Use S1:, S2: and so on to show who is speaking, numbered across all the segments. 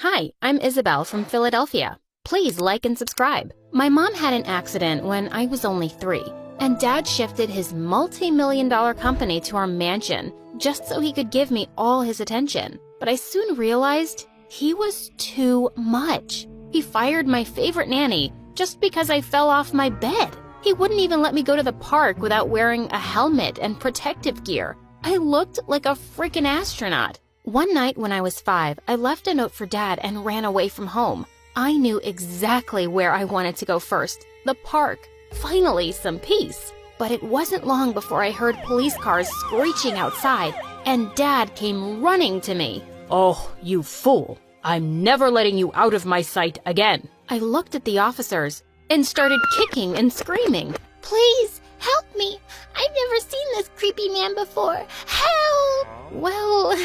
S1: Hi, I'm Isabel from Philadelphia. Please like and subscribe. My mom had an accident when I was only 3, and Dad shifted his multi-million-dollar company to our mansion just so he could give me all his attention. But I soon realized he was too much. He fired my favorite nanny just because I fell off my bed. He wouldn't even let me go to the park without wearing a helmet and protective gear. I looked like a freaking astronaut. One night when I was 5, I left a note for Dad and ran away from home. I knew exactly where I wanted to go first, the park. Finally, some peace. But it wasn't long before I heard police cars screeching outside, and Dad came running to me.
S2: "Oh, you fool. I'm never letting you out of my sight again."
S1: I looked at the officers and started kicking and screaming.
S3: Please, help me. I've never seen this creepy man before. Help!
S1: Well,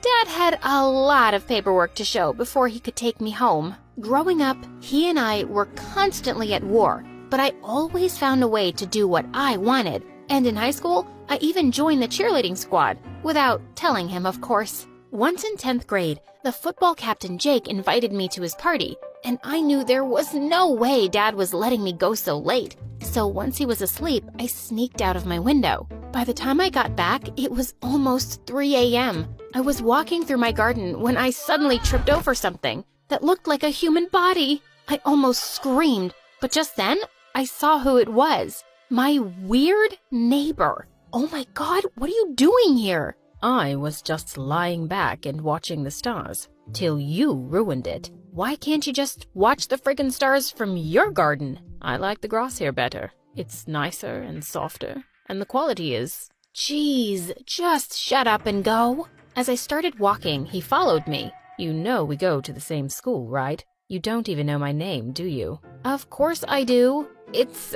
S1: Dad had a lot of paperwork to show before he could take me home. Growing up, he and I were constantly at war, but I always found a way to do what I wanted. And in high school, I even joined the cheerleading squad, without telling him, of course. Once in 10th grade, the football captain Jake invited me to his party, and I knew there was no way Dad was letting me go so late. So once he was asleep, I sneaked out of my window. By the time I got back, it was almost 3 a.m. I was walking through my garden when I suddenly tripped over something that looked like a human body. I almost screamed, but just then, I saw who it was. My weird neighbor. Oh my God, what are you doing here?
S2: I was just lying back and watching the stars, till you ruined it.
S1: Why can't you just watch the friggin' stars from your garden?
S2: I like the grass here better. It's nicer and softer, and the quality is...
S1: Jeez, just shut up and go. As I started walking, he followed me.
S2: You know we go to the same school, right? You don't even know my name, do you?
S1: Of course I do. It's,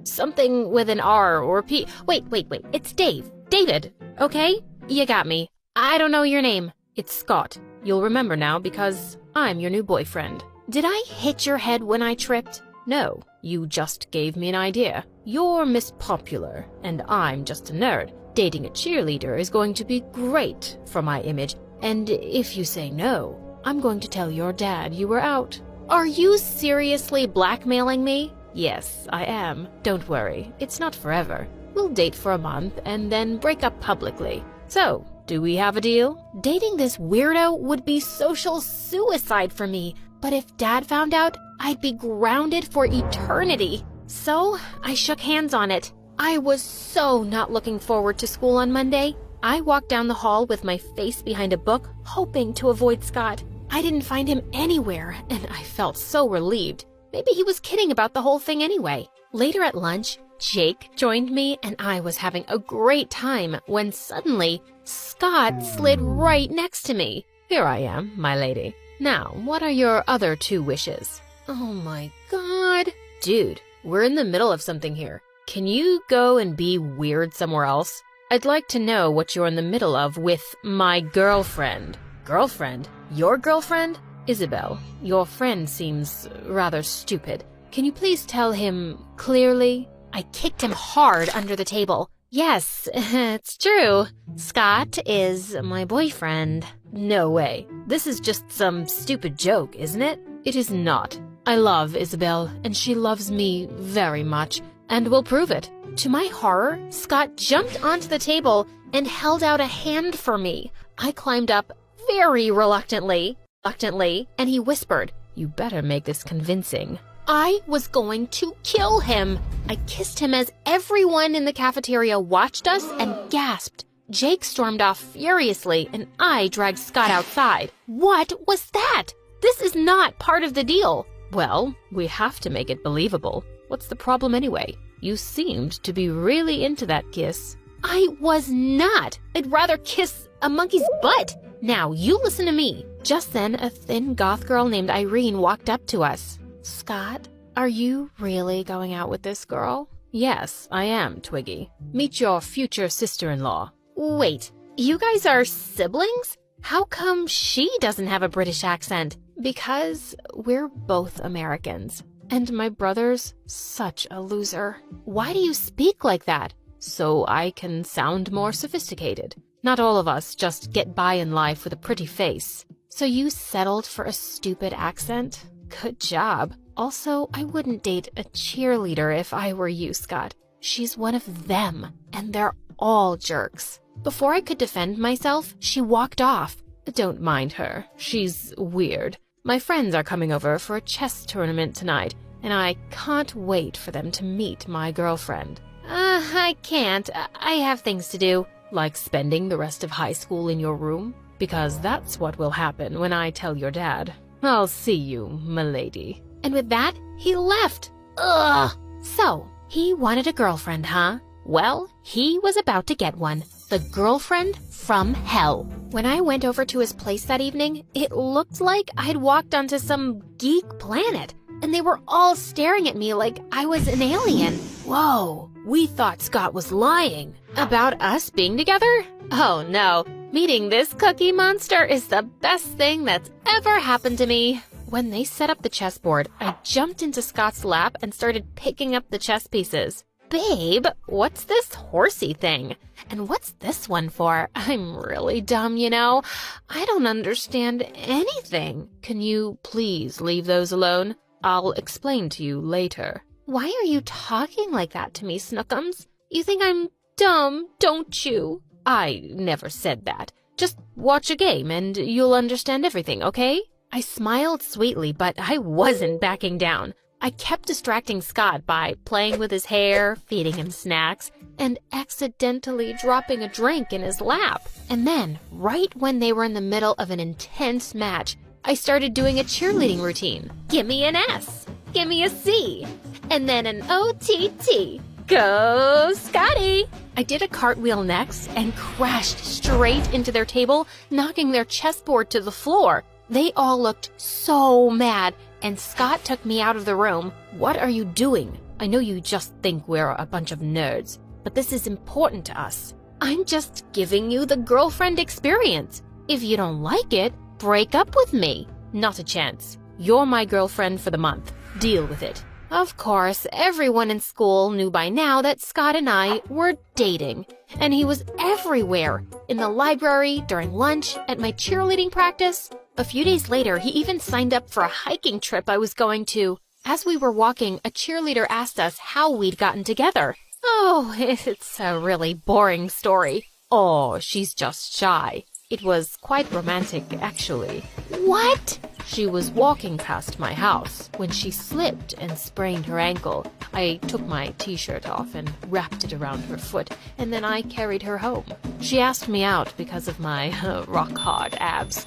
S1: something with an R or P. Wait. It's Dave. David, okay? You got me. I don't know your name.
S2: It's Scott. You'll remember now because I'm your new boyfriend.
S1: Did I hit your head when I tripped?
S2: No, you just gave me an idea. You're Miss Popular, and I'm just a nerd. Dating a cheerleader is going to be great for my image, and if you say no, I'm going to tell your dad you were out.
S1: Are you seriously blackmailing me?
S2: Yes, I am. Don't worry, it's not forever. We'll date for a month and then break up publicly. So, do we have a deal?
S1: Dating this weirdo would be social suicide for me, but if Dad found out, I'd be grounded for eternity. So, I shook hands on it. I was so not looking forward to school on Monday. I walked down the hall with my face behind a book, hoping to avoid Scott. I didn't find him anywhere, and I felt so relieved. Maybe he was kidding about the whole thing anyway. Later at lunch, Jake joined me, and I was having a great time when suddenly Scott slid right next to me.
S2: Here I am, my lady. Now, what are your other 2 wishes?
S1: Oh my God.
S2: Dude, we're in the middle of something here. Can you go and be weird somewhere else? I'd like to know what you're in the middle of with my girlfriend. Girlfriend? Your girlfriend? Isabel, your friend seems rather stupid. Can you please tell him clearly?
S1: I kicked him hard under the table. Yes, it's true. Scott is my boyfriend.
S2: No way. This is just some stupid joke, isn't it? It is not. I love Isabel, and she loves me very much, and will prove it.
S1: To my horror, Scott jumped onto the table and held out a hand for me. I climbed up very reluctantly, and he whispered,
S2: "You better make this convincing."
S1: I was going to kill him. I kissed him as everyone in the cafeteria watched us and gasped. Jake stormed off furiously, and I dragged Scott outside. What was that? This is not part of the deal.
S2: Well, we have to make it believable. What's the problem anyway? You seemed to be really into that kiss.
S1: I was not. I'd rather kiss a monkey's butt. Now, you listen to me. Just then, a thin goth girl named Irene walked up to us. Scott, are you really going out with this girl?
S2: Yes, I am, Twiggy. Meet your future sister-in-law.
S1: Wait, you guys are siblings? How come she doesn't have a British accent? Because we're both Americans. And my brother's such a loser. Why do you speak like that?
S2: So I can sound more sophisticated. Not all of us just get by in life with a pretty face.
S1: So you settled for a stupid accent? Good job. Also, I wouldn't date a cheerleader if I were you, Scott. She's one of them, and they're all jerks. Before I could defend myself, she walked off. Don't mind her. She's weird. My friends are coming over for a chess tournament tonight, and I can't wait for them to meet my girlfriend. I can't. I have things to do. Like spending the rest of high school in your room? Because that's what will happen when I tell your dad. I'll see you, m'lady. And with that, he left. Ugh! So, he wanted a girlfriend, huh? Well, he was about to get one. The girlfriend from hell. When I went over to his place that evening, it looked like I'd walked onto some geek planet, and they were all staring at me like I was an alien.
S2: Whoa, we thought Scott was lying.
S1: About us being together? Oh no, meeting this cookie monster is the best thing that's ever happened to me. When they set up the chessboard, I jumped into Scott's lap and started picking up the chess pieces. Babe, what's this horsey thing? And what's this one for? I'm really dumb, you know. I don't understand anything.
S2: Can you please leave those alone? I'll explain to you later.
S1: Why are you talking like that to me, Snookums? You think I'm dumb, don't you?
S2: I never said that. Just watch a game and you'll understand everything, okay?
S1: I smiled sweetly, but I wasn't backing down. I kept distracting Scott by playing with his hair, feeding him snacks, and accidentally dropping a drink in his lap. And then, right when they were in the middle of an intense match, I started doing a cheerleading routine. Give me an S, give me a C, and then an OTT. Go, Scotty! I did a cartwheel next and crashed straight into their table, knocking their chessboard to the floor. They all looked so mad, and Scott took me out of the room.
S2: What are you doing? I know you just think we're a bunch of nerds, but this is important to us.
S1: I'm just giving you the girlfriend experience. If you don't like it, break up with me.
S2: Not a chance. You're my girlfriend for the month. Deal with it.
S1: Of course, everyone in school knew by now that Scott and I were dating, and he was everywhere, in the library, during lunch, at my cheerleading practice. A few days later, he even signed up for a hiking trip I was going to. As we were walking, a cheerleader asked us how we'd gotten together. Oh, it's a really boring story.
S2: Oh, she's just shy. It was quite romantic, actually.
S1: What?
S2: She was walking past my house when she slipped and sprained her ankle. I took my t-shirt off and wrapped it around her foot, and then I carried her home. She asked me out because of my rock-hard abs.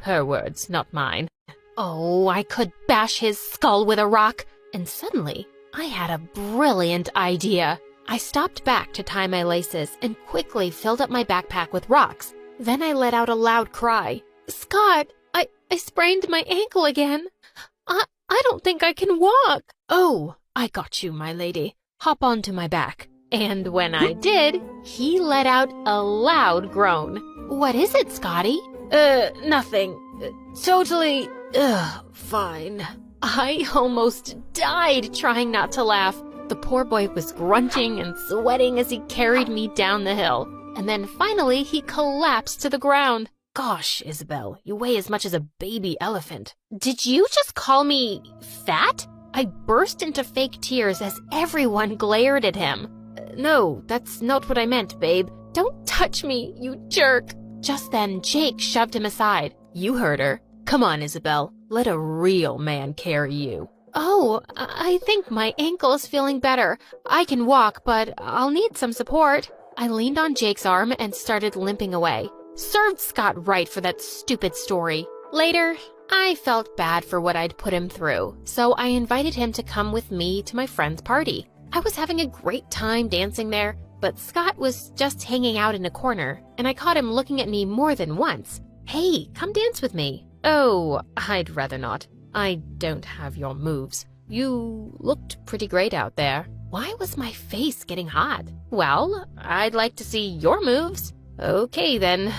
S2: Her words, not mine.
S1: Oh, I could bash his skull with a rock. And suddenly, I had a brilliant idea. I stopped back to tie my laces and quickly filled up my backpack with rocks. Then I let out a loud cry. Scott, I sprained my ankle again. I don't think I can walk.
S2: Oh, I got you, my lady. Hop onto my back.
S1: And when I did, he let out a loud groan. What is it, Scotty?
S2: Nothing. Totally, fine.
S1: I almost died trying not to laugh. The poor boy was grunting and sweating as he carried me down the hill. And then finally, he collapsed to the ground.
S2: Gosh, Isabel, you weigh as much as a baby elephant.
S1: Did you just call me fat? I burst into fake tears as everyone glared at him.
S2: No, that's not what I meant, babe.
S1: Don't touch me, you jerk. Just then, Jake shoved him aside.
S2: You heard her. Come on, Isabel. Let a real man carry you.
S1: Oh, I think my ankle is feeling better. I can walk, but I'll need some support. I leaned on Jake's arm and started limping away. Served Scott right for that stupid story. Later, I felt bad for what I'd put him through, so I invited him to come with me to my friend's party. I was having a great time dancing there, but Scott was just hanging out in a corner, and I caught him looking at me more than once. Hey, come dance with me.
S2: Oh, I'd rather not. I don't have your moves. You looked pretty great out there.
S1: Why was my face getting hot? Well, I'd like to see your moves.
S2: Okay then,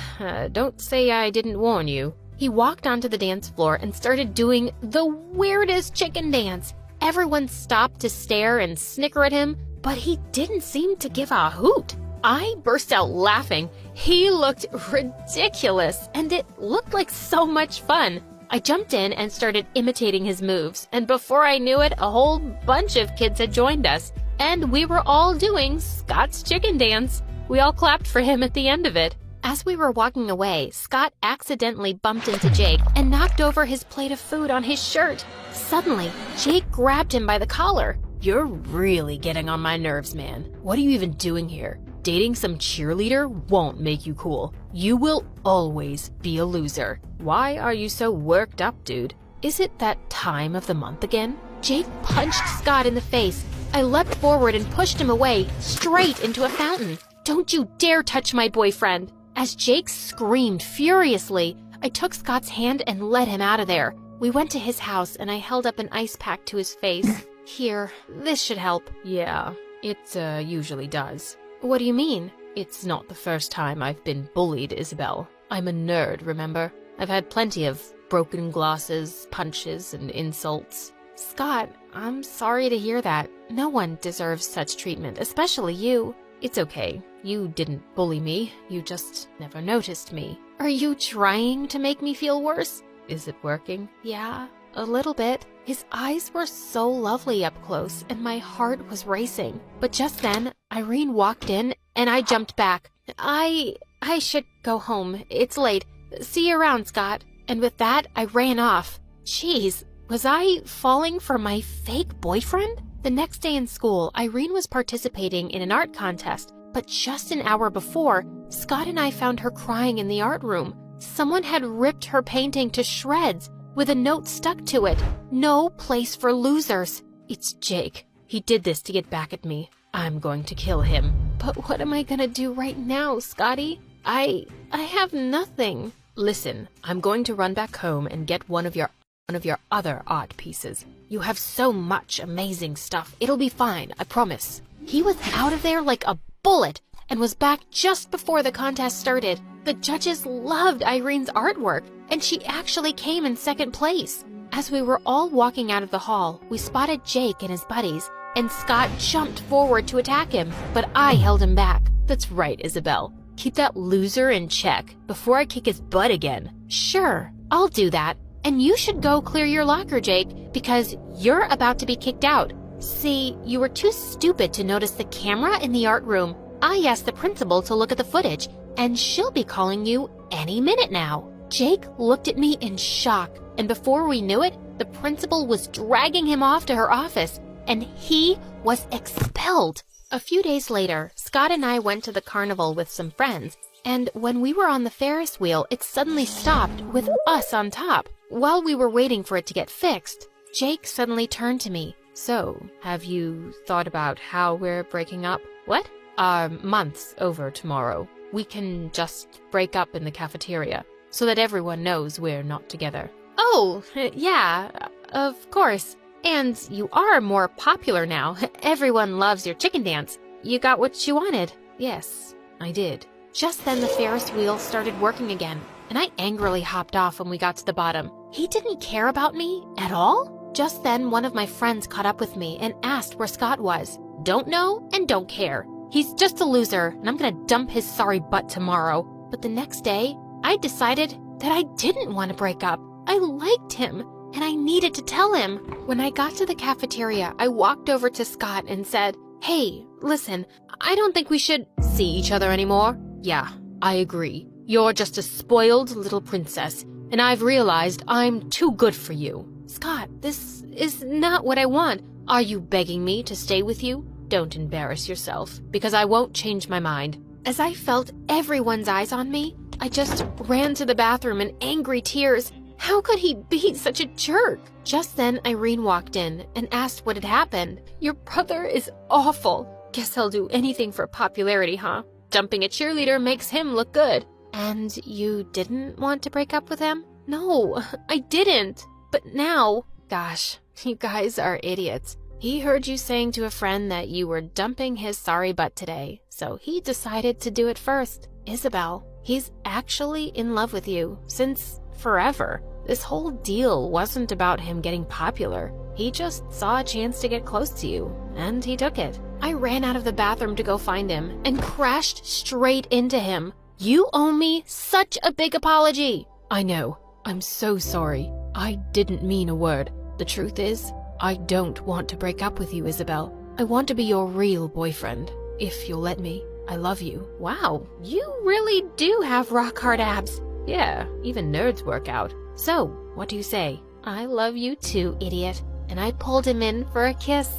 S2: don't say I didn't warn you.
S1: He walked onto the dance floor and started doing the weirdest chicken dance. Everyone stopped to stare and snicker at him, but he didn't seem to give a hoot.
S2: I burst out laughing. He looked ridiculous, and it looked like so much fun. I jumped in and started imitating his moves, and before I knew it, a whole bunch of kids had joined us, and we were all doing Scott's chicken dance. We all clapped for him at the end of it.
S1: As we were walking away, Scott accidentally bumped into Jake and knocked over his plate of food on his shirt. Suddenly, Jake grabbed him by the collar.
S2: You're really getting on my nerves, man. What are you even doing here? Dating some cheerleader won't make you cool. You will always be a loser. Why are you so worked up, dude? Is it that time of the month again?
S1: Jake punched Scott in the face. I leapt forward and pushed him away, straight into a fountain. Don't you dare touch my boyfriend! As Jake screamed furiously, I took Scott's hand and led him out of there. We went to his house and I held up an ice pack to his face. Here, this should help.
S2: Yeah, it usually does.
S1: What do you mean?
S2: It's not the first time I've been bullied, Isabel. I'm a nerd, remember? I've had plenty of broken glasses, punches, and insults.
S1: Scott, I'm sorry to hear that. No one deserves such treatment, especially you.
S2: It's okay. You didn't bully me. You just never noticed me.
S1: Are you trying to make me feel worse?
S2: Is it working?
S1: Yeah, a little bit. His eyes were so lovely up close, and my heart was racing. But just then, Irene walked in, and I jumped back. I should go home. It's late. See you around, Scott. And with that, I ran off. Jeez, was I falling for my fake boyfriend? The next day in school, Irene was participating in an art contest, but just an hour before, Scott and I found her crying in the art room. Someone had ripped her painting to shreds, with a note stuck to it. No place for losers.
S2: It's Jake. He did this to get back at me. I'm going to kill him.
S1: But what am I gonna do right now, Scotty? I have nothing.
S2: Listen, I'm going to run back home and get one of your other art pieces. You have so much amazing stuff. It'll be fine, I promise.
S1: He was out of there like a bullet and was back just before the contest started. The judges loved Irene's artwork, and she actually came in second place. As we were all walking out of the hall, we spotted Jake and his buddies, and Scott jumped forward to attack him, but I held him back.
S2: That's right, Isabel. Keep that loser in check before I kick his butt again.
S1: Sure, I'll do that. And you should go clear your locker, Jake, because you're about to be kicked out. See, you were too stupid to notice the camera in the art room. I asked the principal to look at the footage, and she'll be calling you any minute now. Jake looked at me in shock, and before we knew it, the principal was dragging him off to her office, and he was expelled. A few days later, Scott and I went to the carnival with some friends, and when we were on the Ferris wheel, it suddenly stopped with us on top. While we were waiting for it to get fixed, Jake suddenly turned to me.
S2: So, have you thought about how we're breaking up?
S1: What?
S2: Our month's over tomorrow. We can just break up in the cafeteria so that everyone knows we're not together.
S1: Oh, yeah, of course. And you are more popular now. Everyone loves your chicken dance. You got what you wanted.
S2: Yes, I did.
S1: Just then the Ferris wheel started working again, and I angrily hopped off when we got to the bottom. He didn't care about me at all? Just then, one of my friends caught up with me and asked where Scott was. Don't know and don't care. He's just a loser, and I'm gonna dump his sorry butt tomorrow. But the next day, I decided that I didn't want to break up. I liked him, and I needed to tell him. When I got to the cafeteria, I walked over to Scott and said, "Hey, listen, I don't think we should see each other anymore."
S2: Yeah, I agree. You're just a spoiled little princess, and I've realized I'm too good for you.
S1: Scott, this is not what I want.
S2: Are you begging me to stay with you? Don't embarrass yourself, because I won't change my mind.
S1: As I felt everyone's eyes on me, I just ran to the bathroom in angry tears. How could he be such a jerk? Just then, Irene walked in and asked what had happened. "Your brother is awful. Guess he'll do anything for popularity, huh? Dumping a cheerleader makes him look good." "And you didn't want to break up with him?" "No, I didn't. But now..." "Gosh, you guys are idiots. He heard you saying to a friend that you were dumping his sorry butt today, so he decided to do it first. Isabel, he's actually in love with you since forever. This whole deal wasn't about him getting popular. He just saw a chance to get close to you, and he took it. I ran out of the bathroom to go find him and crashed straight into him. You owe me such a big apology.
S2: I know. I'm so sorry. I didn't mean a word. The truth is, I don't want to break up with you, Isabel. I want to be your real boyfriend, if you'll let me. I love you.
S1: Wow, you really do have rock-hard abs.
S2: Yeah, even nerds work out.
S1: So, what do you say? I love you too, idiot. And I pulled him in for a kiss.